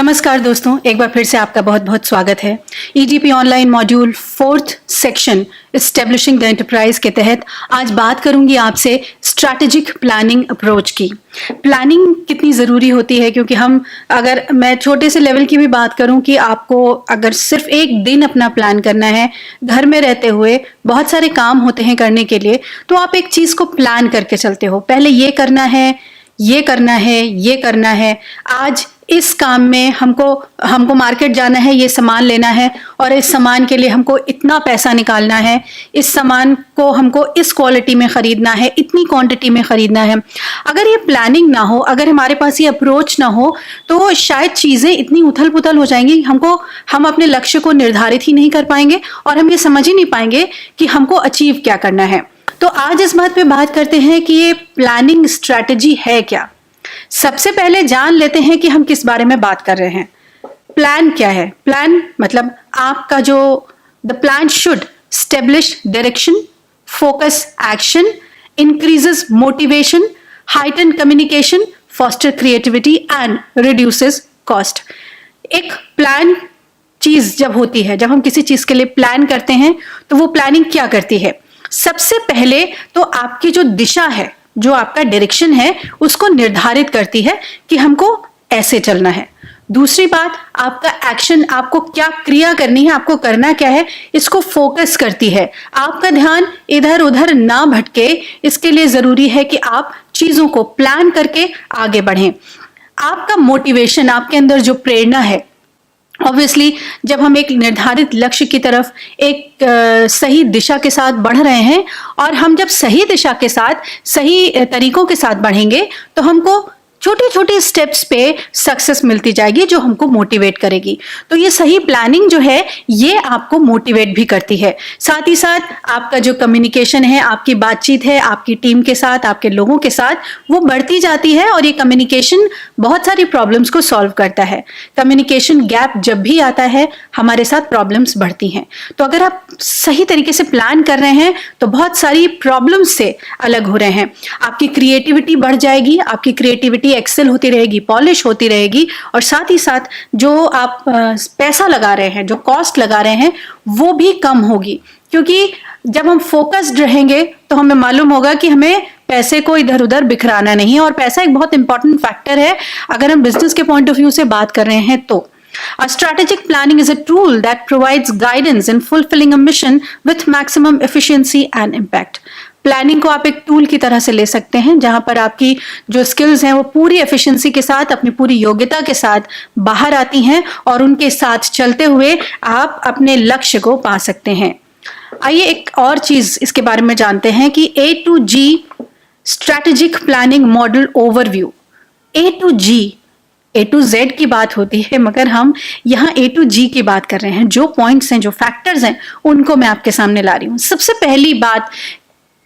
नमस्कार दोस्तों, एक बार फिर से आपका बहुत बहुत स्वागत है। EDP online module 4th section establishing the enterprise के तहत आज बात करूंगी आपसे स्ट्रैटेजिक प्लानिंग अप्रोच की। प्लानिंग कितनी ज़रूरी होती है, क्योंकि अगर मैं छोटे से लेवल की भी बात करूं कि आपको अगर सिर्फ एक दिन अपना प्लान करना है, घर में रहते हुए बहुत सारे काम होते हैं करने के लिए, तो आप एक चीज़ को प्लान करके चलते हो। पहले ये करना है, ये करना है, ये करना है, आज इस काम में हमको मार्केट जाना है, ये सामान लेना है और इस सामान के लिए हमको इतना पैसा निकालना है, इस सामान को हमको इस क्वालिटी में खरीदना है, इतनी क्वांटिटी में खरीदना है। अगर ये प्लानिंग ना हो, अगर हमारे पास ये अप्रोच ना हो, तो शायद चीज़ें इतनी उथल पुथल हो जाएंगी, हम अपने लक्ष्य को निर्धारित ही नहीं कर पाएंगे और हम ये समझ ही नहीं पाएंगे कि हमको अचीव क्या करना है। तो आज इस बात पे बात करते हैं कि ये प्लानिंग स्ट्रैटेजी है क्या। सबसे पहले जान लेते हैं कि हम किस बारे में बात कर रहे हैं। प्लान क्या है? प्लान मतलब आपका the plan should establish direction, focus action, increases motivation, heighten communication, foster creativity and reduces cost. एक प्लान चीज जब होती है, जब हम किसी चीज के लिए प्लान करते हैं, तो वो प्लानिंग क्या करती है? सबसे पहले तो आपकी जो दिशा है, जो आपका डायरेक्शन है, उसको निर्धारित करती है कि हमको ऐसे चलना है। दूसरी बात, आपका एक्शन, आपको क्या क्रिया करनी है, आपको करना क्या है, इसको फोकस करती है। आपका ध्यान इधर उधर ना भटके, इसके लिए जरूरी है कि आप चीजों को प्लान करके आगे बढ़ें। आपका मोटिवेशन, आपके अंदर जो प्रेरणा है, ऑब्वियसली जब हम एक निर्धारित लक्ष्य की तरफ एक सही दिशा के साथ बढ़ रहे हैं, और हम जब सही दिशा के साथ, सही तरीकों के साथ बढ़ेंगे, तो हमको छोटी छोटी स्टेप्स पे सक्सेस मिलती जाएगी, जो हमको मोटिवेट करेगी। तो ये सही प्लानिंग जो है, ये आपको मोटिवेट भी करती है। साथ ही साथ आपका जो कम्युनिकेशन है, आपकी बातचीत है, आपकी टीम के साथ, आपके लोगों के साथ, वो बढ़ती जाती है और ये कम्युनिकेशन बहुत सारी प्रॉब्लम्स को सॉल्व करता है। कम्युनिकेशन गैप जब भी आता है, हमारे साथ प्रॉब्लम्स बढ़ती हैं। तो अगर आप सही तरीके से प्लान कर रहे हैं, तो बहुत सारी प्रॉब्लम्स से अलग हो रहे हैं। आपकी क्रिएटिविटी बढ़ जाएगी, आपकी क्रिएटिविटी एक्सेल होती रहेगी, पॉलिश होती रहेगी, और साथ ही साथ जो आप पैसा लगा रहे हैं, जो कॉस्ट लगा रहे हैं, वो भी कम होगी। क्योंकि जब हम फोकस्ड रहेंगे, तो हमें मालूम होगा कि हमें पैसे को इधर उधर बिखराना नहीं है, और पैसा एक बहुत इंपॉर्टेंट फैक्टर है अगर हम बिजनेस के पॉइंट ऑफ व्यू से बात कर रहे हैं तो। A strategic planning is a tool that provides guidance in fulfilling a mission with maximum efficiency and impact. Planning को आप एक टूल की तरह से ले सकते हैं, जहां पर आपकी जो स्किल्स हैं वो पूरी एफिशिएंसी के साथ, अपनी पूरी योग्यता के साथ बाहर आती हैं, और उनके साथ चलते हुए आप अपने लक्ष्य को पा सकते हैं। आइए एक और चीज इसके बारे में जानते हैं कि A to G strategic planning model overview. A to G, A to Z की बात होती है, मगर हम यहाँ A to G की बात कर रहे हैं। जो पॉइंट्स हैं, जो फैक्टर्स हैं, उनको मैं आपके सामने ला रही हूँ। सबसे पहली बात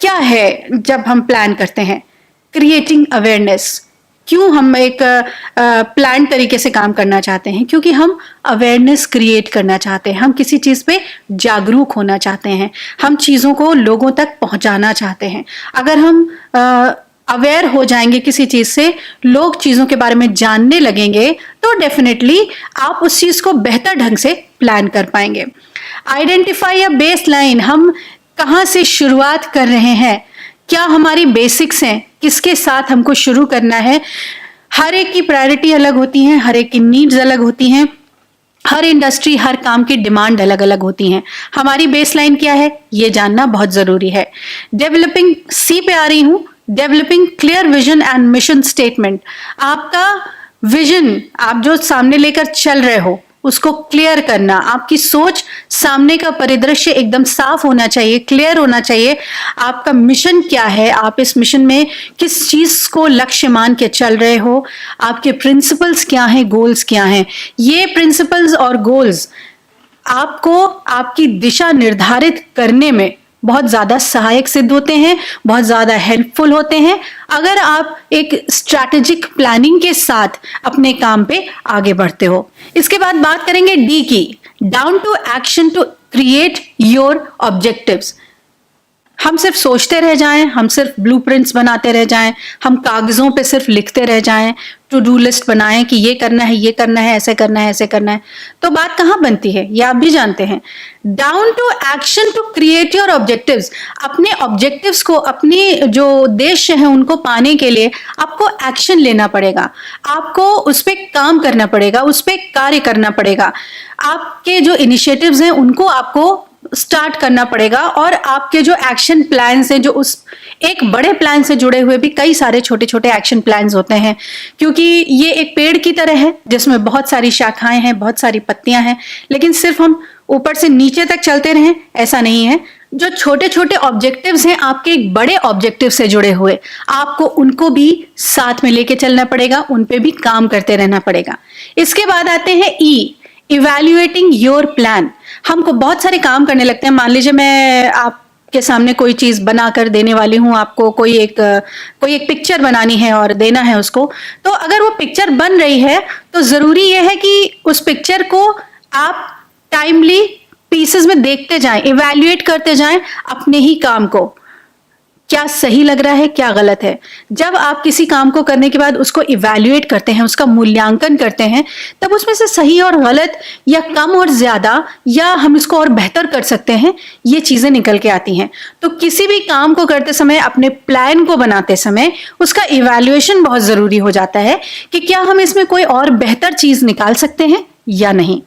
क्या है जब हम प्लान करते हैं? Creating awareness. क्यों हम एक प्लान तरीके से काम करना चाहते हैं? क्योंकि हम अवेयरनेस क्रिएट करना चाहते हैं, हम किसी चीज़ पे जागरूक होना चाहते हैं, हम चीज़ों को लोगों तक पहुंचाना चाहते हैं। अगर हम अवेयर हो जाएंगे किसी चीज़ से, लोग चीज़ों के बारे में जानने लगेंगे, तो डेफिनेटली आप उस चीज़ को बेहतर ढंग से प्लान कर पाएंगे। Identify a baseline. हम कहाँ से शुरुआत कर रहे हैं, क्या हमारी बेसिक्स हैं, किसके साथ हमको शुरू करना है। हर एक की प्रायोरिटी अलग होती हैं, हर एक की नीड्स अलग होती हैं, हर इंडस्ट्री, हर काम की डिमांड अलग अलग होती हैं। हमारी बेसलाइन क्या है, ये जानना बहुत जरूरी है। डेवलपिंग, सी पे आ रही हूं, developing clear vision and mission statement. आपका विजन, आप जो सामने लेकर चल रहे हो, उसको क्लियर करना। आपकी सोच, सामने का परिदृश्य एकदम साफ होना चाहिए, क्लियर होना चाहिए। आपका मिशन क्या है, आप इस मिशन में किस चीज को लक्ष्य मान के चल रहे हो, आपके प्रिंसिपल्स क्या हैं, गोल्स क्या हैं। ये प्रिंसिपल्स और गोल्स आपको आपकी दिशा निर्धारित करने में बहुत ज़्यादा सहायक सिद्ध होते हैं, बहुत ज़्यादा हेल्पफुल होते हैं, अगर आप एक स्ट्रैटेजिक प्लानिंग के साथ अपने काम पे आगे बढ़ते हो। इसके बाद बात करेंगे डी की, down to action to create your objectives. हम सिर्फ सोचते रह जाएं, हम सिर्फ ब्लूप्रिंट्स बनाते रह जाएं, हम कागजों पे सिर्फ लिखते रह जाएं, टू डू लिस्ट बनाएं कि ये करना है, ये करना है, ऐसे करना है, ऐसे करना है, तो बात कहाँ बनती है, ये आप भी जानते हैं। Down to action to create your objectives. अपने ऑब्जेक्टिव्स को, अपनी जो उद्देश्य है उनको पाने के लिए आपको एक्शन लेना पड़ेगा, आपको उस पर काम करना पड़ेगा, उस पर कार्य करना पड़ेगा। आपके जो इनिशिएटिव्स हैं उनको आपको स्टार्ट करना पड़ेगा, और आपके जो एक्शन प्लान्स हैं, जो उस एक बड़े प्लान से जुड़े हुए भी कई सारे छोटे छोटे एक्शन प्लान्स होते हैं, क्योंकि ये एक पेड़ की तरह है जिसमें बहुत सारी शाखाएं हैं, बहुत सारी पत्तियां हैं, लेकिन सिर्फ हम ऊपर से नीचे तक चलते रहें ऐसा नहीं है। जो छोटे छोटे ऑब्जेक्टिव्स हैं आपके एक बड़े ऑब्जेक्टिव से जुड़े हुए, आपको उनको भी साथ में लेके चलना पड़ेगा, उन पे भी काम करते रहना पड़ेगा। इसके बाद आते हैं ई, इवैल्यूएटिंग योर प्लान। हमको बहुत सारे काम करने लगते हैं। मान लीजिए मैं आपके सामने कोई चीज बनाकर देने वाली हूं, आपको कोई एक पिक्चर बनानी है और देना है उसको, तो अगर वो पिक्चर बन रही है तो जरूरी यह है कि उस पिक्चर को आप टाइमली पीसेस में देखते जाएं, इवैल्यूएट करते जाएं अपने ही काम को, क्या सही लग रहा है, क्या गलत है। जब आप किसी काम को करने के बाद उसको इवैल्यूएट करते हैं, उसका मूल्यांकन करते हैं, तब उसमें से सही और गलत या कम और ज्यादा या हम इसको और बेहतर कर सकते हैं, ये चीजें निकल के आती हैं। तो किसी भी काम को करते समय, अपने प्लान को बनाते समय उसका इवैल्यूएशन बहुत जरूरी हो जाता है कि क्या हम इसमें कोई और बेहतर चीज निकाल सकते हैं या नहीं।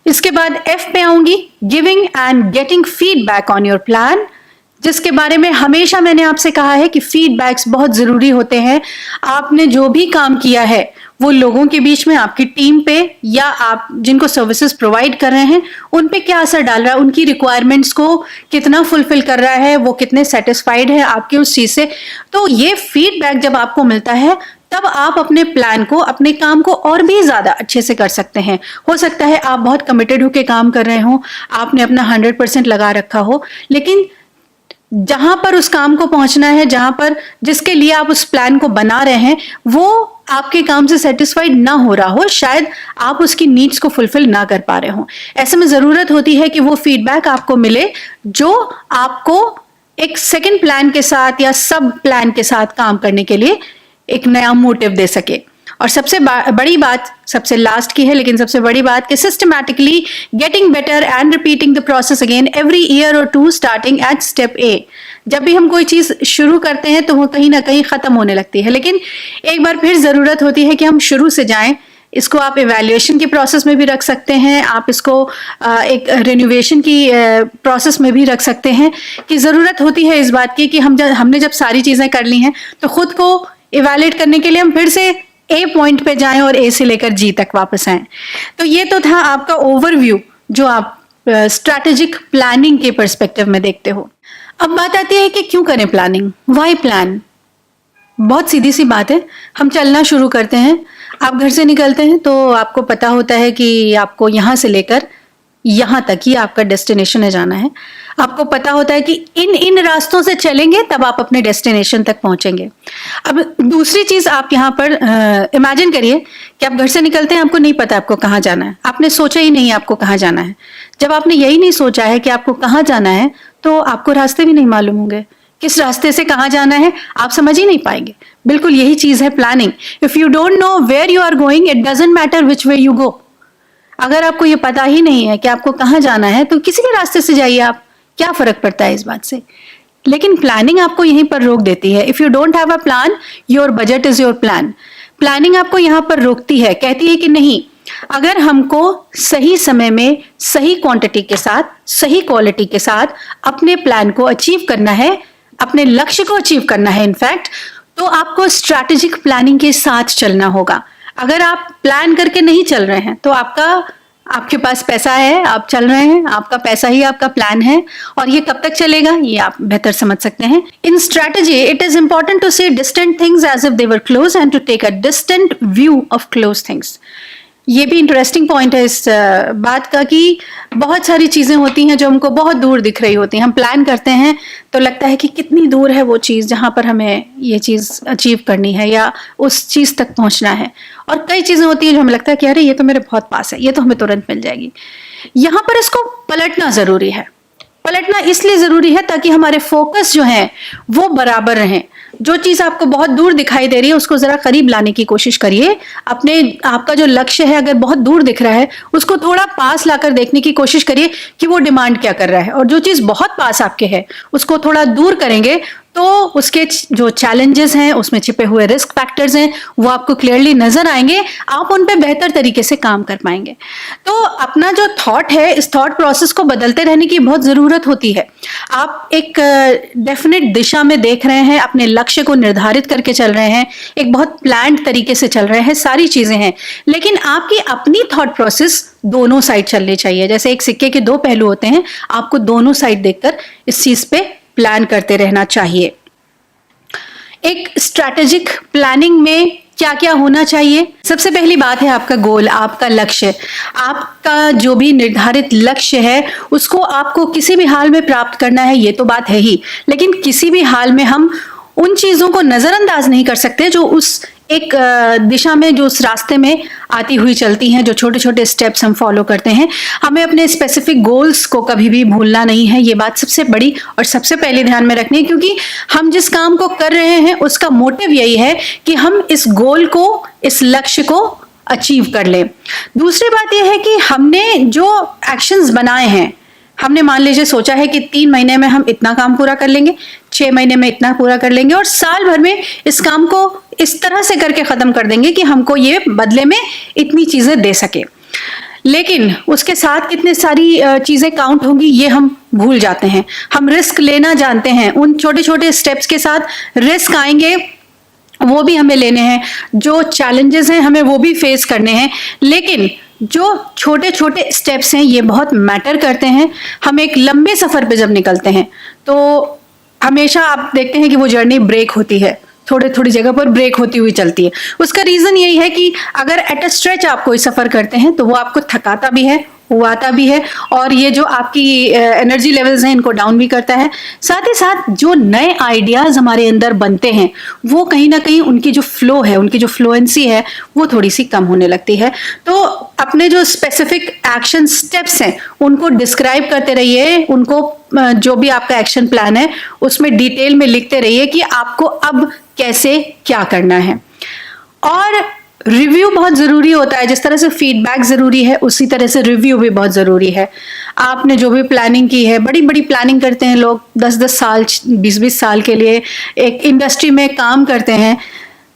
इसके बाद एफ पे आऊंगी, giving and getting feedback on your plan, जिसके बारे में हमेशा मैंने आपसे कहा है कि फीडबैक्स बहुत जरूरी होते हैं। आपने जो भी काम किया है वो लोगों के बीच में, आपकी टीम पे या आप जिनको सर्विसेज प्रोवाइड कर रहे हैं उन पे क्या असर डाल रहा है, उनकी रिक्वायरमेंट्स को कितना फुलफिल कर रहा है, वो कितने सेटिस्फाइड है आपकी उस चीज से। तो ये फीडबैक जब आपको मिलता है तब आप अपने प्लान को, अपने काम को और भी ज्यादा अच्छे से कर सकते हैं। हो सकता है आप बहुत कमिटेड होकर काम कर रहे हो, आपने अपना 100% लगा रखा हो, लेकिन जहां पर उस काम को पहुंचना है, जहां पर जिसके लिए आप उस प्लान को बना रहे हैं, वो आपके काम से सेटिस्फाइड ना हो रहा हो, शायद आप उसकी नीड्स को फुलफिल ना कर पा रहे हो। ऐसे में जरूरत होती है कि वो फीडबैक आपको मिले जो आपको एक सेकंड प्लान के साथ या सब प्लान के साथ काम करने के लिए एक नया मोटिव दे सके। और सबसे बड़ी बात, सबसे लास्ट की है लेकिन सबसे बड़ी बात, कि systematically getting better and repeating the process again every year और 2 स्टार्टिंग एट स्टेप ए। जब भी हम कोई चीज शुरू करते हैं तो वो कहीं ना कहीं खत्म होने लगती है, लेकिन एक बार फिर जरूरत होती है कि हम शुरू से जाएं। इसको आप इवैल्यूएशन की प्रोसेस में भी रख सकते हैं, आप इसको एक रिन्यूवेशन की प्रोसेस में भी रख सकते हैं, कि जरूरत होती है इस बात की कि हमने जब सारी चीजें कर ली हैं तो खुद को इवैल्यूएट करने के लिए हम फिर से ए पॉइंट पे जाएं और ए से लेकर जी तक वापस आएं। तो ये तो था आपका ओवरव्यू जो आप स्ट्रैटेजिक प्लानिंग के पर्सपेक्टिव में देखते हो। अब बात आती है कि क्यों करें प्लानिंग, व्हाई प्लान। बहुत सीधी सी बात है, हम चलना शुरू करते हैं, आप घर से निकलते हैं तो आपको पता होता है कि आपको यहाँ से लेकर यहाँ तक ही आपका डेस्टिनेशन है, जाना है। आपको पता होता है कि इन रास्तों से चलेंगे तब आप अपने डेस्टिनेशन तक पहुंचेंगे। अब दूसरी चीज आप यहाँ पर इमेजिन करिए कि आप घर से निकलते हैं, आपको नहीं पता आपको कहाँ जाना है, आपने सोचा ही नहीं आपको कहाँ जाना है। जब आपने यही नहीं सोचा है कि आपको कहाँ जाना है तो आपको रास्ते भी नहीं मालूम होंगे, किस रास्ते से कहाँ जाना है आप समझ ही नहीं पाएंगे। बिल्कुल यही चीज है planning. If you don't know where you are going, it doesn't matter which way you go. अगर आपको ये पता ही नहीं है कि आपको कहाँ जाना है तो किसी भी रास्ते से जाइए आप, क्या फर्क पड़ता है इस बात से। लेकिन प्लानिंग आपको यहीं पर रोक देती है। If you don't have a plan, your budget is your plan. Planning आपको यहाँ पर रोकती है, कहती है कि नहीं, अगर हमको सही समय में सही क्वांटिटी के साथ, सही क्वालिटी के साथ अपने प्लान को अचीव करना है, अपने लक्ष्य को अचीव करना है इनफैक्ट, तो आपको स्ट्रैटेजिक प्लानिंग के साथ चलना होगा। अगर आप प्लान करके नहीं चल रहे हैं तो आपके पास पैसा है, आप चल रहे हैं, आपका पैसा ही आपका प्लान है, और ये कब तक चलेगा ये आप बेहतर समझ सकते हैं। In strategy it is important to see distant things as if they were close and to take a distant view of close things. ये भी इंटरेस्टिंग पॉइंट है इस बात का कि बहुत सारी चीजें होती हैं जो हमको बहुत दूर दिख रही होती हैं। हम प्लान करते हैं तो लगता है कि कितनी दूर है वो चीज जहां पर हमें ये चीज अचीव करनी है या उस चीज तक पहुंचना है, और कई चीजें होती हैं जो हमें लगता है कि अरे ये तो मेरे बहुत पास है, ये तो हमें तुरंत मिल जाएगी। यहां पर इसको पलटना जरूरी है। पलटना इसलिए जरूरी है ताकि हमारे फोकस जो है वो बराबर रहें। जो चीज आपको बहुत दूर दिखाई दे रही है उसको जरा करीब लाने की कोशिश करिए। अपने आपका जो लक्ष्य है अगर बहुत दूर दिख रहा है उसको थोड़ा पास लाकर देखने की कोशिश करिए कि वो डिमांड क्या कर रहा है, और जो चीज बहुत पास आपके है उसको थोड़ा दूर करेंगे तो उसके जो चैलेंजेस हैं, उसमें छिपे हुए रिस्क फैक्टर्स हैं, वो आपको क्लियरली नजर आएंगे, आप उन पे बेहतर तरीके से काम कर पाएंगे। तो अपना जो थॉट है, इस थॉट प्रोसेस को बदलते रहने की बहुत जरूरत होती है। आप एक डेफिनेट दिशा में देख रहे हैं, अपने लक्ष्य को निर्धारित करके चल रहे हैं, एक बहुत प्लान्ड तरीके से चल रहे हैं, सारी चीजें हैं, लेकिन आपकी अपनी थॉट प्रोसेस दोनों साइड चलनी चाहिए। जैसे एक सिक्के के दो पहलू होते हैं, आपको दोनों साइड देखकर इस चीज पे प्लान करते रहना चाहिए। एक स्ट्रैटेजिक प्लानिंग में क्या क्या होना चाहिए? सबसे पहली बात है आपका गोल, आपका लक्ष्य। आपका जो भी निर्धारित लक्ष्य है उसको आपको किसी भी हाल में प्राप्त करना है, ये तो बात है ही, लेकिन किसी भी हाल में हम उन चीजों को नजरअंदाज नहीं कर सकते जो उस एक दिशा में, जो उस रास्ते में आती हुई चलती हैं, जो छोटे छोटे स्टेप्स हम फॉलो करते हैं। हमें अपने स्पेसिफिक गोल्स को कभी भी भूलना नहीं है, ये बात सबसे बड़ी और सबसे पहले ध्यान में रखनी है, क्योंकि हम जिस काम को कर रहे हैं उसका मोटिव यही है कि हम इस गोल को, इस लक्ष्य को अचीव कर लें। दूसरी बात यह है कि हमने जो एक्शंस बनाए हैं, हमने मान लीजिए सोचा है कि 3 महीने में हम इतना काम पूरा कर लेंगे, 6 महीने में इतना पूरा कर लेंगे, और साल भर में इस काम को इस तरह से करके खत्म कर देंगे कि हमको ये बदले में इतनी चीजें दे सके। लेकिन उसके साथ कितनी सारी चीजें काउंट होंगी ये हम भूल जाते हैं। हम रिस्क लेना जानते हैं, उन छोटे छोटे स्टेप्स के साथ रिस्क आएंगे, वो भी हमें लेने हैं, जो चैलेंजेस हैं हमें वो भी फेस करने हैं, लेकिन जो छोटे छोटे स्टेप्स हैं ये बहुत मैटर करते हैं। हम एक लंबे सफर पे जब निकलते हैं तो हमेशा आप देखते हैं कि वो जर्नी ब्रेक होती है, थोड़ी थोड़ी जगह पर ब्रेक होती हुई चलती है। उसका रीजन यही है कि अगर एट अ स्ट्रेच आप कोई सफर करते हैं तो वो आपको थकाता भी है, हुआता भी है, और ये जो आपकी एनर्जी लेवल्स हैं इनको डाउन भी करता है। साथ ही साथ जो नए आइडियाज हमारे अंदर बनते हैं वो कहीं ना कहीं उनकी जो फ्लो है, उनकी जो फ्लुएंसी है वो थोड़ी सी कम होने लगती है। तो अपने जो स्पेसिफिक एक्शन स्टेप्स हैं उनको डिस्क्राइब करते रहिए, उनको जो भी आपका एक्शन प्लान है उसमें डिटेल में लिखते रहिए कि आपको अब कैसे क्या करना है। और रिव्यू बहुत जरूरी होता है, जिस तरह से फीडबैक जरूरी है उसी तरह से रिव्यू भी बहुत जरूरी है। आपने जो भी प्लानिंग की है, बड़ी बड़ी प्लानिंग करते हैं लोग, 10-10 साल 20-20 साल के लिए एक इंडस्ट्री में काम करते हैं,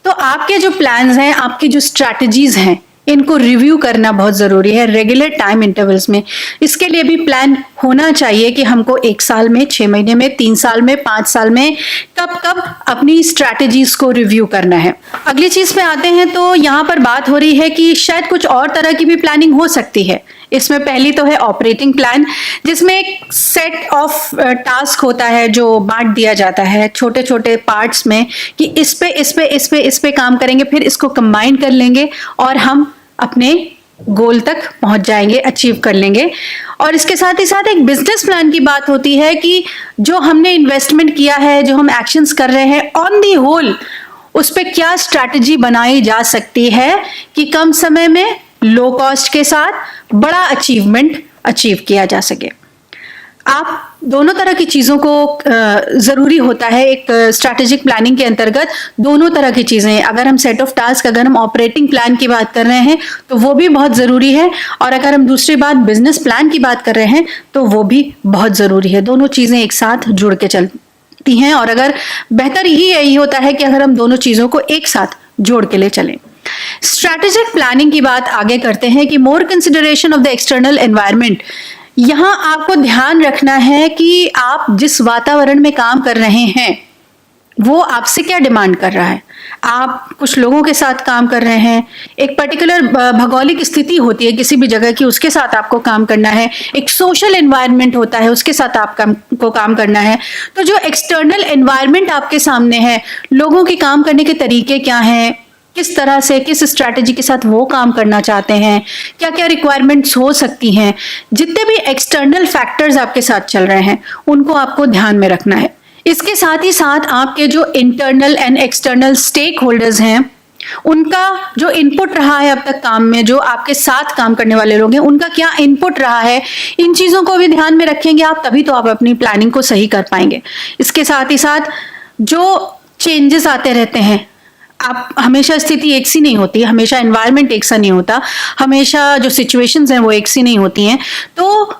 तो आपके जो प्लान्स हैं, आपकी जो स्ट्रैटेजीज हैं, इनको रिव्यू करना बहुत जरूरी है रेगुलर टाइम इंटरवल्स में। इसके लिए भी प्लान होना चाहिए कि हमको 1 साल में, 6 महीने में, 3 साल में, 5 साल में कब कब अपनी स्ट्रैटेजीज को रिव्यू करना है। अगली चीज पे आते हैं तो यहाँ पर बात हो रही है कि शायद कुछ और तरह की भी प्लानिंग हो सकती है। इसमें पहली तो है ऑपरेटिंग प्लान, जिसमें एक सेट ऑफ टास्क होता है जो बांट दिया जाता है छोटे छोटे पार्ट्स में कि इस पे काम करेंगे, फिर इसको कंबाइन कर लेंगे और हम अपने गोल तक पहुंच जाएंगे, अचीव कर लेंगे। और इसके साथ ही साथ एक बिजनेस प्लान की बात होती है कि जो हमने इन्वेस्टमेंट किया है, जो हम एक्शंस कर रहे हैं, ऑन दी होल उस पर क्या स्ट्रैटेजी बनाई जा सकती है कि कम समय में लो कॉस्ट के साथ बड़ा अचीवमेंट अचीव किया जा सके। आप दोनों तरह की चीजों को जरूरी होता है एक स्ट्रैटेजिक प्लानिंग के अंतर्गत, दोनों तरह की चीजें। अगर हम सेट ऑफ टास्क, अगर हम ऑपरेटिंग प्लान की बात कर रहे हैं तो वो भी बहुत जरूरी है, और अगर हम दूसरी बात बिजनेस प्लान की बात कर रहे हैं तो वो भी बहुत जरूरी है। दोनों चीजें एक साथ जुड़ के चलती हैं, और अगर बेहतर यही होता है कि अगर हम दोनों चीजों को एक साथ जोड़ के ले चलें। स्ट्रैटेजिक प्लानिंग की बात आगे करते हैं कि more consideration of the external environment. यहां आपको ध्यान रखना है कि आप जिस वातावरण में काम कर रहे हैं वो आपसे क्या डिमांड कर रहा है। आप कुछ लोगों के साथ काम कर रहे हैं, एक पर्टिकुलर भौगोलिक स्थिति होती है किसी भी जगह की, उसके साथ आपको काम करना है, एक सोशल एनवायरनमेंट होता है उसके साथ आपको काम करना है। तो जो एक्सटर्नल एनवायरनमेंट आपके सामने है, लोगों के काम करने के तरीके क्या हैं, किस तरह से, किस स्ट्रैटेजी के साथ वो काम करना चाहते हैं, क्या क्या रिक्वायरमेंट्स हो सकती हैं, जितने भी एक्सटर्नल फैक्टर्स आपके साथ चल रहे हैं उनको आपको ध्यान में रखना है। इसके साथ ही साथ आपके जो internal and external stakeholders हैं उनका जो इनपुट रहा है अब तक काम में, जो आपके साथ काम करने वाले लोग हैं उनका क्या इनपुट रहा है, इन चीज़ों को भी ध्यान में रखेंगे आप, तभी तो आप अपनी प्लानिंग को सही कर पाएंगे। इसके साथ ही साथ जो चेंजेस आते रहते हैं, आप हमेशा स्थिति एक सी नहीं होती, हमेशा एनवायरनमेंट एक सा नहीं होता, हमेशा जो सिचुएशंस हैं वो एक सी नहीं होती हैं। तो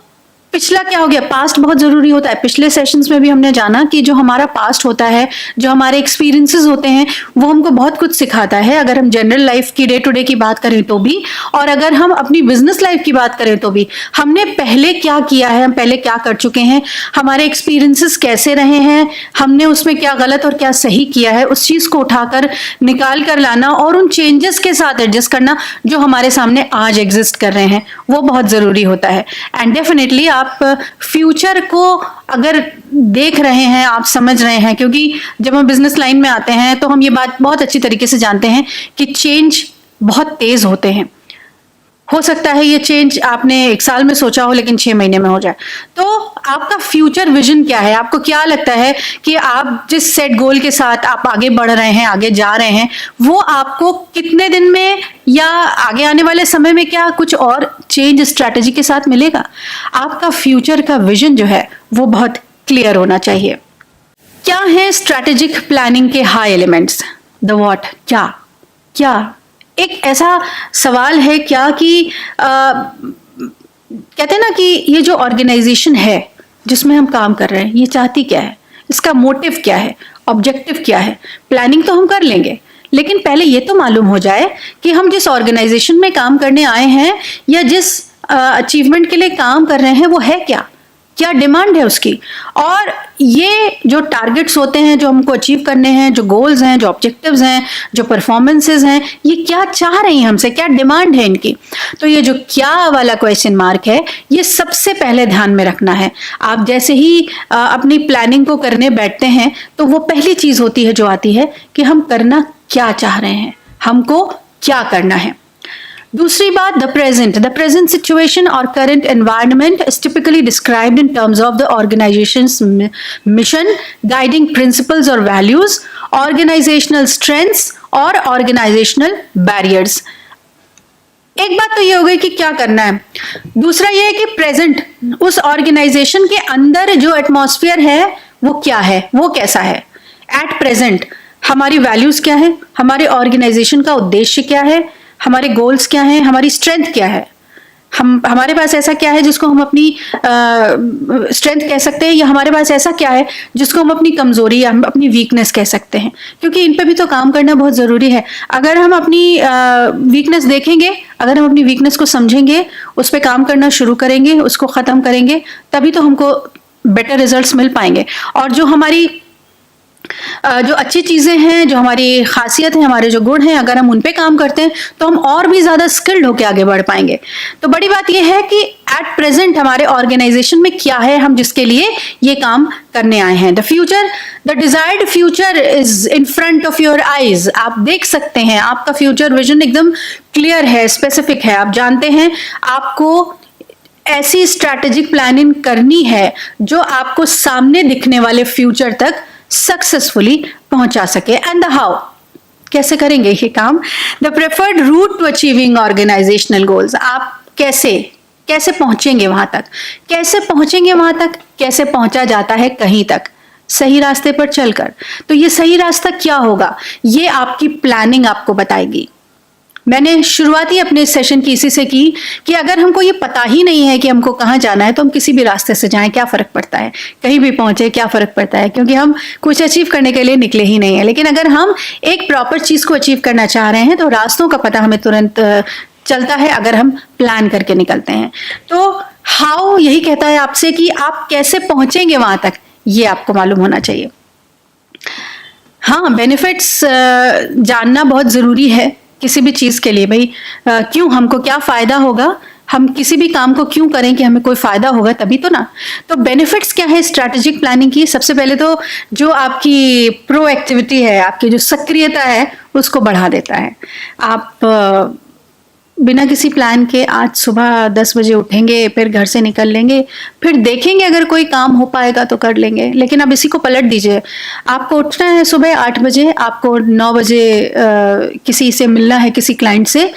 पिछला क्या हो गया, पास्ट बहुत जरूरी होता है। पिछले सेशंस में भी हमने जाना कि जो हमारा पास्ट होता है, जो हमारे एक्सपीरियंसेस होते हैं, वो हमको बहुत कुछ सिखाता है। अगर हम जनरल लाइफ की डे टू डे की बात करें तो भी, और अगर हम अपनी बिजनेस लाइफ की बात करें तो भी, हमने पहले क्या किया है, हम पहले क्या कर चुके हैं, हमारे एक्सपीरियंसेस कैसे रहे हैं, हमने उसमें क्या गलत और क्या सही किया है, उस चीज को उठाकर निकाल कर लाना और उन चेंजेस के साथ एडजस्ट करना जो हमारे सामने आज एग्जिस्ट कर रहे हैं, वो बहुत जरूरी होता है। एंड डेफिनेटली आप फ्यूचर को अगर देख रहे हैं, आप समझ रहे हैं, क्योंकि जब हम बिजनेस लाइन में आते हैं तो हम ये बात बहुत अच्छी तरीके से जानते हैं कि चेंज बहुत तेज होते हैं। हो सकता है ये चेंज आपने 1 साल में सोचा हो लेकिन 6 महीने में हो जाए। तो आपका फ्यूचर विजन क्या है, आपको क्या लगता है कि आप जिस सेट गोल के साथ आप आगे बढ़ रहे हैं, आगे जा रहे हैं, वो आपको कितने दिन में या आगे आने वाले समय में क्या कुछ और चेंज स्ट्रैटेजी के साथ मिलेगा? आपका फ्यूचर का विजन जो है वो बहुत क्लियर होना चाहिए। क्या है स्ट्रैटेजिक प्लानिंग के हाई एलिमेंट्स? द व्हाट, क्या क्या एक ऐसा सवाल है क्या कि कहते हैं ना कि ये जो ऑर्गेनाइजेशन है जिसमें हम काम कर रहे हैं, ये चाहती क्या है, इसका मोटिव क्या है, ऑब्जेक्टिव क्या है। प्लानिंग तो हम कर लेंगे, लेकिन पहले ये तो मालूम हो जाए कि हम जिस ऑर्गेनाइजेशन में काम करने आए हैं या जिस अचीवमेंट के लिए काम कर रहे हैं वो है क्या, क्या डिमांड है उसकी, और ये जो टारगेट्स होते हैं जो हमको अचीव करने हैं, जो गोल्स हैं, जो ऑब्जेक्टिव्स हैं, जो परफॉर्मेंसेस हैं, ये क्या चाह रही हैं हमसे, क्या डिमांड है इनकी। तो ये जो क्या वाला क्वेश्चन मार्क है, ये सबसे पहले ध्यान में रखना है। आप जैसे ही अपनी प्लानिंग को करने बैठते हैं तो वो पहली चीज होती है जो आती है कि हम करना क्या चाह रहे हैं, हमको क्या करना है। दूसरी बात, द प्रेजेंट सिचुएशन और current environment is typically described in terms of the organisations mission, guiding principles और वैल्यूज, ऑर्गेनाइजेशनल स्ट्रेंथ्स और ऑर्गेनाइजेशनल बैरियर्स। एक बात तो ये हो गई कि क्या करना है, दूसरा ये है कि प्रेजेंट, उस ऑर्गेनाइजेशन के अंदर जो एटमॉस्फेयर है वो क्या है, वो कैसा है। एट प्रेजेंट हमारी वैल्यूज क्या है, हमारे ऑर्गेनाइजेशन का उद्देश्य क्या है, हमारे गोल्स क्या हैं, हमारी स्ट्रेंथ क्या है, हमारे पास ऐसा क्या है जिसको हम अपनी स्ट्रेंथ कह सकते हैं, या हमारे पास ऐसा क्या है जिसको हम अपनी कमजोरी या हम अपनी वीकनेस कह सकते हैं, क्योंकि इन पे भी तो काम करना बहुत जरूरी है। अगर हम अपनी वीकनेस देखेंगे, अगर हम अपनी वीकनेस को समझेंगे, उस पर काम करना शुरू करेंगे, उसको खत्म करेंगे, तभी तो हमको बेटर रिजल्ट्स मिल पाएंगे। और जो हमारी जो अच्छी चीजें हैं, जो हमारी खासियत है, हमारे जो गुण हैं, अगर हम उन पे काम करते हैं तो हम और भी ज्यादा स्किल्ड होकर आगे बढ़ पाएंगे। तो बड़ी बात यह है कि एट प्रेजेंट हमारे ऑर्गेनाइजेशन में क्या है, हम जिसके लिए ये काम करने आए हैं। The desired future is in front of your eyes. आप देख सकते हैं, आपका फ्यूचर विजन एकदम क्लियर है, स्पेसिफिक है, आप जानते हैं आपको ऐसी स्ट्रैटेजिक प्लानिंग करनी है जो आपको सामने दिखने वाले फ्यूचर तक सक्सेसफुली पहुंचा सके। एंड द हाउ, कैसे करेंगे ये काम। The preferred route to achieving organisational goals, आप कैसे पहुंचेंगे वहां तक, कैसे पहुंचेंगे वहां तक, कैसे पहुंचा जाता है कहीं तक, सही रास्ते पर चलकर। तो ये सही रास्ता क्या होगा, ये आपकी प्लानिंग आपको बताएगी। मैंने शुरुआती अपने सेशन की इसी से की कि अगर हमको ये पता ही नहीं है कि हमको कहाँ जाना है तो हम किसी भी रास्ते से जाएं, क्या फर्क पड़ता है, कहीं भी पहुंचे क्या फर्क पड़ता है, क्योंकि हम कुछ अचीव करने के लिए निकले ही नहीं है। लेकिन अगर हम एक प्रॉपर चीज को अचीव करना चाह रहे हैं तो रास्तों का पता हमें तुरंत चलता है अगर हम प्लान करके निकलते हैं। तो हाउ यही कहता है आपसे कि आप कैसे पहुंचेंगे वहां तक, ये आपको मालूम होना चाहिए। हाँ, बेनिफिट्स जानना बहुत जरूरी है किसी भी चीज के लिए। भाई क्यों, हमको क्या फायदा होगा, हम किसी भी काम को क्यों करें कि हमें कोई फायदा होगा, तभी तो ना। तो बेनिफिट्स क्या है स्ट्रैटेजिक प्लानिंग की? सबसे पहले तो जो आपकी प्रोएक्टिविटी है, आपकी जो सक्रियता है, उसको बढ़ा देता है। आप बिना किसी प्लान के आज सुबह 10 बजे उठेंगे, फिर घर से निकल लेंगे, फिर देखेंगे अगर कोई काम हो पाएगा तो कर लेंगे। लेकिन अब इसी को पलट दीजिए, आपको उठना है सुबह 8 बजे, आपको 9 बजे किसी से मिलना है, किसी क्लाइंट से,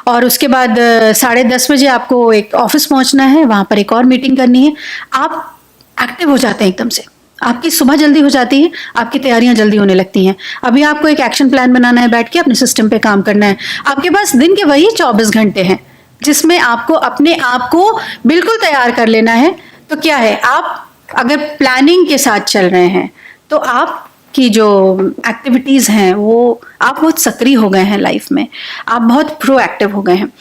और उसके बाद 10:30 बजे आपको एक ऑफिस पहुंचना है, वहां पर एक और मीटिंग करनी है। आप एक्टिव हो जाते हैं एकदम से, आपकी सुबह जल्दी हो जाती है, आपकी तैयारियां जल्दी होने लगती हैं। अभी आपको एक एक्शन प्लान बनाना है, बैठ के अपने सिस्टम पे काम करना है। आपके पास दिन के वही 24 घंटे हैं जिसमें आपको अपने आप को बिल्कुल तैयार कर लेना है। तो क्या है, आप अगर प्लानिंग के साथ चल रहे हैं तो आपकी जो एक्टिविटीज हैं वो आप बहुत सक्रिय हो गए हैं लाइफ में, आप बहुत प्रोएक्टिव हो गए हैं।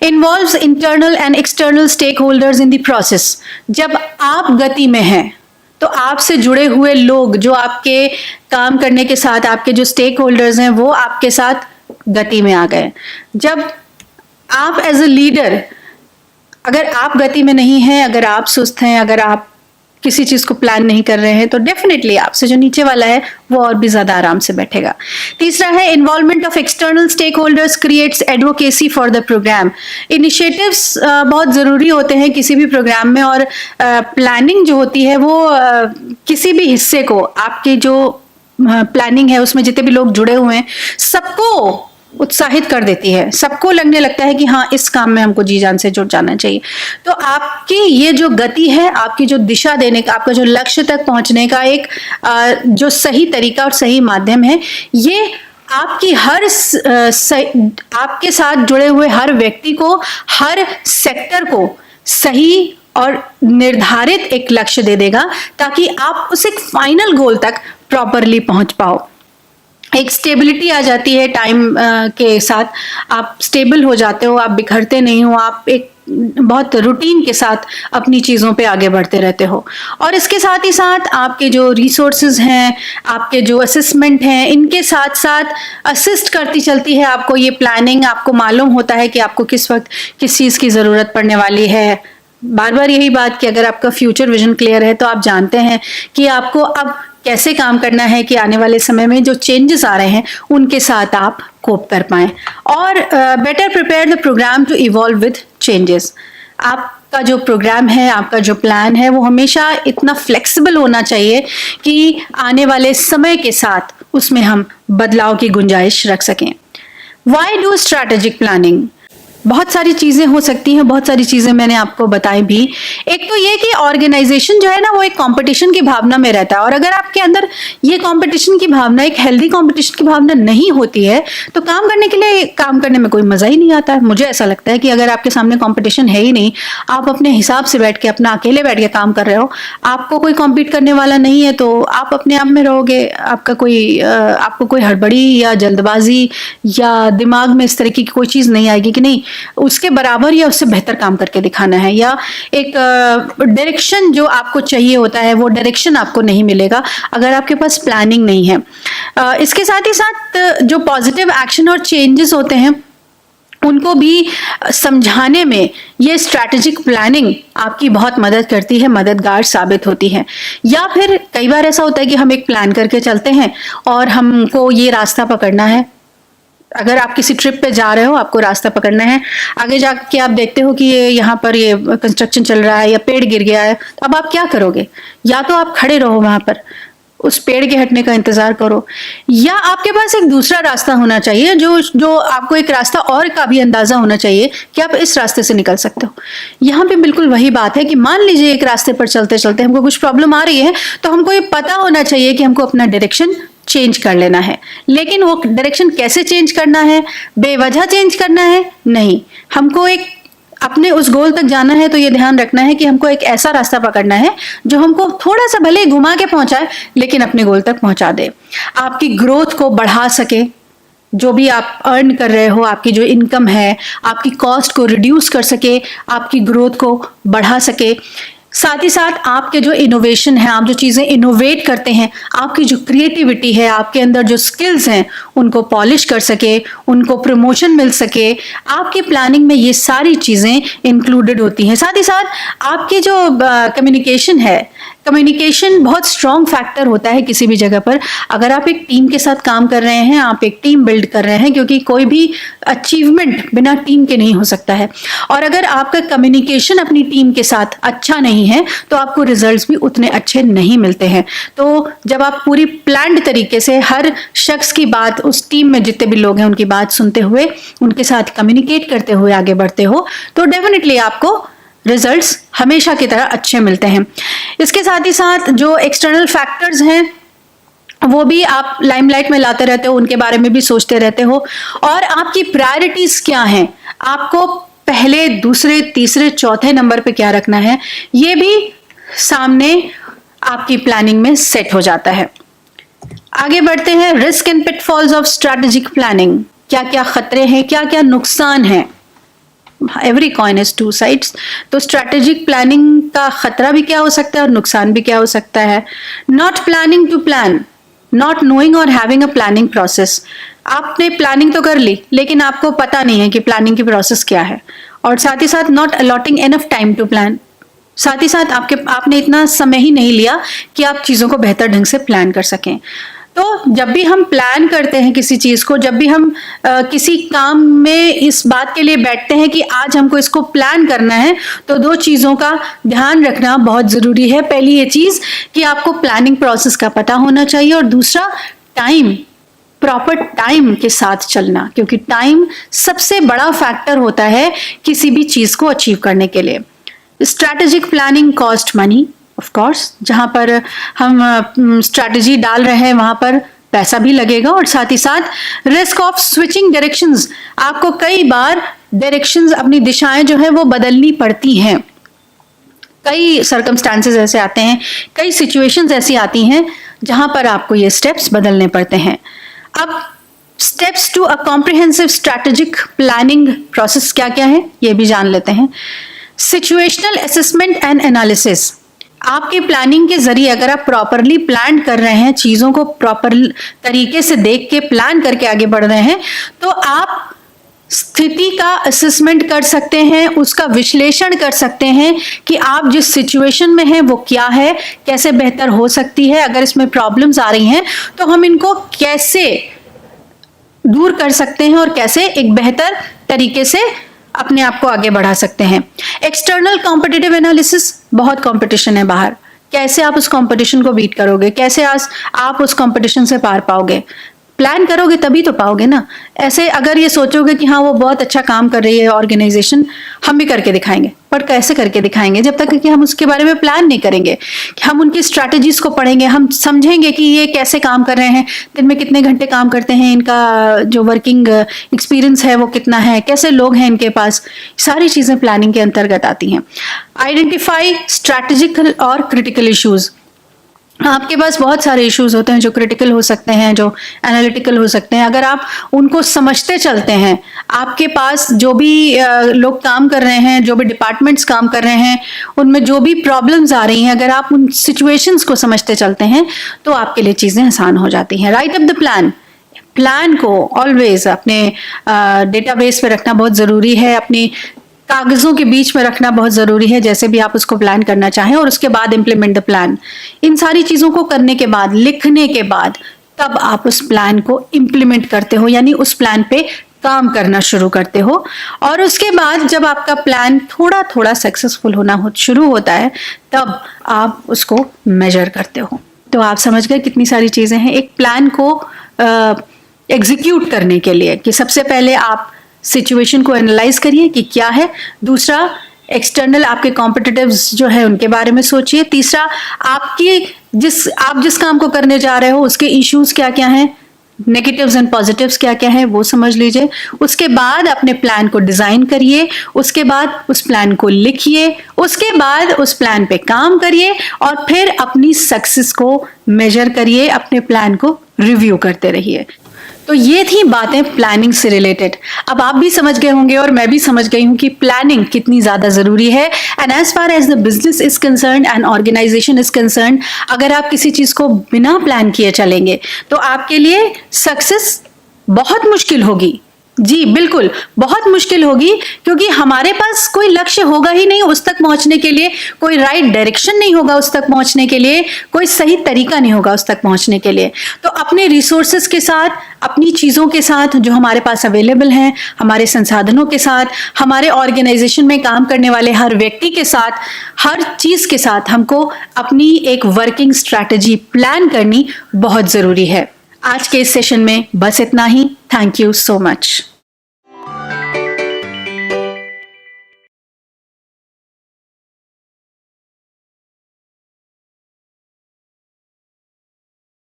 Involves internal and external stakeholders in the process. जब आप गति में हैं तो आपसे जुड़े हुए लोग, जो आपके काम करने के साथ आपके जो स्टेक होल्डर्स हैं, वो आपके साथ गति में आ गए। जब आप एज अ लीडर, अगर आप गति में नहीं हैं, अगर आप सुस्त हैं, अगर आप किसी चीज को प्लान नहीं कर रहे हैं, तो डेफिनेटली आपसे जो नीचे वाला है वो और भी ज्यादा आराम से बैठेगा। तीसरा है, involvement of external stakeholders creates advocacy for the programme. Initiatives बहुत जरूरी होते हैं किसी भी प्रोग्राम में, और प्लानिंग जो होती है वो किसी भी हिस्से को, आपकी जो प्लानिंग है उसमें जितने भी लोग जुड़े हुए हैं, सबको उत्साहित कर देती है। सबको लगने लगता है कि हाँ, इस काम में हमको जी जान से जुट जाना चाहिए। तो आपकी ये जो गति है, आपकी जो दिशा देने का, आपका जो लक्ष्य तक पहुंचने का एक जो सही तरीका और सही माध्यम है, ये आपकी आपके साथ जुड़े हुए हर व्यक्ति को, हर सेक्टर को सही और निर्धारित एक लक्ष्य दे देगा, ताकि आप उस एक फाइनल गोल तक प्रॉपरली पहुंच पाओ। एक स्टेबिलिटी आ जाती है टाइम के साथ, आप स्टेबल हो जाते हो, आप बिखरते नहीं हो, आप एक बहुत रूटीन के साथ अपनी चीज़ों पे आगे बढ़ते रहते हो। और इसके साथ ही साथ आपके जो रिसोर्सेज हैं, आपके जो असेसमेंट हैं, इनके साथ साथ असिस्ट करती चलती है आपको ये प्लानिंग। आपको मालूम होता है कि आपको किस वक्त किस चीज़ की ज़रूरत पड़ने वाली है। बार बार यही बात कि अगर आपका फ्यूचर विजन क्लियर है तो आप जानते हैं कि आपको अब कैसे काम करना है कि आने वाले समय में जो चेंजेस आ रहे हैं उनके साथ आप कोप कर पाएं। और better prepare the programme to evolve with changes. आपका जो प्रोग्राम है, आपका जो प्लान है, वो हमेशा इतना फ्लेक्सिबल होना चाहिए कि आने वाले समय के साथ उसमें हम बदलाव की गुंजाइश रख सकें। Why do strategic planning? बहुत सारी चीजें हो सकती हैं, बहुत सारी चीजें मैंने आपको बताई भी। एक तो ये कि ऑर्गेनाइजेशन जो है ना, वो एक कंपटीशन की भावना में रहता है, और अगर आपके अंदर ये कंपटीशन की भावना, एक हेल्दी कंपटीशन की भावना नहीं होती है, तो काम करने के लिए, काम करने में कोई मजा ही नहीं आता है। मुझे ऐसा लगता है कि अगर आपके सामने कंपटीशन है ही नहीं, आप अपने हिसाब से बैठ के, अपना अकेले बैठ के काम कर रहे हो, आपको कोई कॉम्पीट करने वाला नहीं है, तो आप अपने आप में रहोगे। आपको कोई हड़बड़ी या जल्दबाजी या दिमाग में इस तरीके की कोई चीज नहीं आएगी कि नहीं, उसके बराबर या उससे बेहतर काम करके दिखाना है, या एक डायरेक्शन जो आपको चाहिए होता है वो डायरेक्शन आपको नहीं मिलेगा अगर आपके पास प्लानिंग नहीं है। इसके साथ ही साथ जो पॉजिटिव एक्शन और चेंजेस होते हैं उनको भी समझाने में ये स्ट्रैटेजिक प्लानिंग आपकी बहुत मदद करती है, मददगार साबित होती है। या फिर कई बार ऐसा होता है कि हम एक प्लान करके चलते हैं और हमको ये रास्ता पकड़ना है। अगर आप किसी ट्रिप पे जा रहे हो, आपको रास्ता पकड़ना है, आगे जाके आप देखते हो कि ये यहाँ पर ये कंस्ट्रक्शन चल रहा है या पेड़ गिर गया है, तो अब आप क्या करोगे? या तो आप खड़े रहो वहां पर, उस पेड़ के हटने का इंतजार करो, या आपके पास एक दूसरा रास्ता होना चाहिए, जो आपको एक रास्ता और का भी अंदाजा होना चाहिए कि आप इस रास्ते से निकल सकते हो। यहाँ पे बिल्कुल वही बात है कि मान लीजिए एक रास्ते पर चलते चलते हमको कुछ प्रॉब्लम आ रही है, तो हमको ये पता होना चाहिए कि हमको अपना डायरेक्शन चेंज कर लेना है। लेकिन वो डायरेक्शन कैसे चेंज करना है? बेवजह चेंज करना है? नहीं, हमको एक अपने उस गोल तक जाना है तो ये ध्यान रखना है कि हमको एक ऐसा रास्ता पकड़ना है जो हमको थोड़ा सा भले घुमा के पहुंचाए, लेकिन अपने गोल तक पहुंचा दे, आपकी ग्रोथ को बढ़ा सके। जो भी आप अर्न कर रहे हो, आपकी जो इनकम है, आपकी कॉस्ट को रिड्यूस कर सके, आपकी ग्रोथ को बढ़ा सके। साथ ही साथ आपके जो इनोवेशन है, आप जो चीज़ें इनोवेट करते हैं, आपकी जो क्रिएटिविटी है, आपके अंदर जो स्किल्स हैं, उनको पॉलिश कर सके, उनको प्रमोशन मिल सके। आपकी प्लानिंग में ये सारी चीज़ें इंक्लूडेड होती हैं। साथ ही साथ आपकी जो कम्युनिकेशन है, कम्युनिकेशन बहुत स्ट्रॉन्ग फैक्टर होता है किसी भी जगह पर। अगर आप एक टीम के साथ काम कर रहे हैं, आप एक टीम बिल्ड कर रहे हैं, क्योंकि कोई भी अचीवमेंट बिना टीम के नहीं हो सकता है। और अगर आपका कम्युनिकेशन अपनी टीम के साथ अच्छा नहीं है तो आपको रिजल्ट्स भी उतने अच्छे नहीं मिलते हैं। तो जब आप पूरी प्लान्ड तरीके से हर शख्स की बात, उस टीम में जितने भी लोग हैं उनकी बात सुनते हुए, उनके साथ कम्युनिकेट करते हुए आगे बढ़ते हो, तो डेफिनेटली आपको रिजल्ट्स हमेशा की तरह अच्छे मिलते हैं। इसके साथ ही साथ जो एक्सटर्नल फैक्टर्स हैं वो भी आप लाइमलाइट में लाते रहते हो, उनके बारे में भी सोचते रहते हो। और आपकी प्रायोरिटीज क्या हैं, आपको पहले, दूसरे, तीसरे, चौथे नंबर पे क्या रखना है, ये भी सामने आपकी प्लानिंग में सेट हो जाता है। आगे बढ़ते हैं, risk and pitfalls of strategic planning. क्या क्या खतरे हैं, क्या क्या नुकसान हैं। Every coin has two sides. तो स्ट्रैटेजिक प्लानिंग का खतरा भी क्या हो सकता है और नुकसान भी क्या हो सकता है। Not planning to plan, not knowing or having a planning process. आपने प्लानिंग तो कर ली लेकिन आपको पता नहीं है कि प्लानिंग की प्रोसेस क्या है। और साथ ही साथ not allotting enough time to plan, साथ ही साथ आपने इतना समय ही नहीं लिया कि आप चीज़ों को बेहतर ढंग से प्लान कर सकें। तो जब भी हम प्लान करते हैं किसी चीज़ को, जब भी हम किसी काम में इस बात के लिए बैठते हैं कि आज हमको इसको प्लान करना है, तो दो चीज़ों का ध्यान रखना बहुत ज़रूरी है। पहली ये चीज़ कि आपको प्लानिंग प्रोसेस का पता होना चाहिए, और दूसरा टाइम, प्रॉपर टाइम के साथ चलना, क्योंकि टाइम सबसे बड़ा फैक्टर होता है किसी भी चीज़ को अचीव करने के लिए। Strategic planning cost money, of course. जहां पर हम स्ट्रैटेजी डाल रहे हैं वहां पर पैसा भी लगेगा, और साथ ही साथ रिस्क ऑफ स्विचिंग डायरेक्शंस। आपको कई बार डायरेक्शंस, अपनी दिशाएं जो है वो बदलनी पड़ती हैं। कई सर्कमस्टांसेस ऐसे आते हैं, कई सिचुएशंस ऐसी आती हैं जहां पर आपको ये स्टेप्स बदलने पड़ते हैं। अब steps to a comprehensive strategic planning process क्या क्या है ये भी जान लेते हैं। Situational assessment and analysis. आपकी प्लानिंग के जरिए अगर आप प्रॉपरली प्लान कर रहे हैं, चीज़ों को प्रॉपर तरीके से देख के प्लान करके आगे बढ़ रहे हैं, तो आप स्थिति का असेसमेंट कर सकते हैं, उसका विश्लेषण कर सकते हैं कि आप जिस सिचुएशन में हैं वो क्या है, कैसे बेहतर हो सकती है। अगर इसमें प्रॉब्लम्स आ रही हैं तो हम इनको कैसे दूर कर सकते हैं और कैसे एक बेहतर तरीके से अपने आप को आगे बढ़ा सकते हैं। एक्सटर्नल कॉम्पिटिटिव एनालिसिस, बहुत कंपटीशन है बाहर, कैसे आप उस कंपटीशन को बीट करोगे, कैसे आप उस कंपटीशन से पार पाओगे। प्लान करोगे तभी तो पाओगे ना। ऐसे अगर ये सोचोगे कि हाँ वो बहुत अच्छा काम कर रही है ऑर्गेनाइजेशन, हम भी करके दिखाएंगे, पर कैसे करके दिखाएंगे जब तक कि हम उसके बारे में प्लान नहीं करेंगे, कि हम उनकी स्ट्रैटेजीज को पढ़ेंगे, हम समझेंगे कि ये कैसे काम कर रहे हैं, दिन में कितने घंटे काम करते हैं, इनका जो वर्किंग एक्सपीरियंस है वो कितना है, कैसे लोग हैं इनके पास, सारी चीज़ें प्लानिंग के अंतर्गत आती हैं। आइडेंटिफाई स्ट्रैटेजिकल और क्रिटिकल इश्यूज। आपके पास बहुत सारे इश्यूज होते हैं जो क्रिटिकल हो सकते हैं, जो एनालिटिकल हो सकते हैं। अगर आप उनको समझते चलते हैं, आपके पास जो भी लोग काम कर रहे हैं, जो भी डिपार्टमेंट्स काम कर रहे हैं, उनमें जो भी प्रॉब्लम्स आ रही हैं, अगर आप उन सिचुएशंस को समझते चलते हैं तो आपके लिए चीज़ें आसान हो जाती हैं। Right up the plan. Plan को ऑलवेज अपने डेटाबेस पे रखना बहुत ज़रूरी है, अपनी कागजों के बीच में रखना बहुत ज़रूरी है, जैसे भी आप उसको प्लान करना चाहें, और उसके बाद इम्प्लीमेंट द प्लान। इन सारी चीज़ों को करने के बाद, लिखने के बाद, तब आप उस प्लान को इम्प्लीमेंट करते हो, यानी उस प्लान पे काम करना शुरू करते हो। और उसके बाद जब आपका प्लान थोड़ा थोड़ा सक्सेसफुल होना शुरू होता है, तब आप उसको मेजर करते हो। तो आप समझ गए कितनी सारी चीज़ें हैं एक प्लान को एग्जीक्यूट करने के लिए, कि सबसे पहले आप सिचुएशन को एनालाइज करिए कि क्या है, दूसरा एक्सटर्नल आपके कॉम्पिटिटिव्स जो है उनके बारे में सोचिए, तीसरा आप जिस काम को करने जा रहे हो उसके इश्यूज क्या क्या हैं, नेगेटिव्स एंड पॉजिटिव्स क्या क्या है वो समझ लीजिए। उसके बाद अपने प्लान को डिजाइन करिए, उसके बाद उस प्लान को लिखिए, उसके बाद उस प्लान पे काम करिए, और फिर अपनी सक्सेस को मेजर करिए, अपने प्लान को रिव्यू करते रहिए। तो ये थी बातें प्लानिंग से रिलेटेड। अब आप भी समझ गए होंगे और मैं भी समझ गई हूँ कि प्लानिंग कितनी ज़्यादा ज़रूरी है। And as far as the business is concern and organisation is concern, अगर आप किसी चीज़ को बिना प्लान किए चलेंगे तो आपके लिए सक्सेस बहुत मुश्किल होगी। जी बिल्कुल, बहुत मुश्किल होगी क्योंकि हमारे पास कोई लक्ष्य होगा ही नहीं उस तक पहुंचने के लिए, कोई राइट डायरेक्शन नहीं होगा उस तक पहुंचने के लिए, कोई सही तरीका नहीं होगा उस तक पहुंचने के लिए। तो अपने रिसोर्सेज के साथ, अपनी चीज़ों के साथ जो हमारे पास अवेलेबल हैं, हमारे संसाधनों के साथ, हमारे ऑर्गेनाइजेशन में काम करने वाले हर व्यक्ति के साथ, हर चीज़ के साथ हमको अपनी एक वर्किंग स्ट्रैटेजी प्लान करनी बहुत ज़रूरी है। आज के इस सेशन में बस इतना ही। Thank you so much.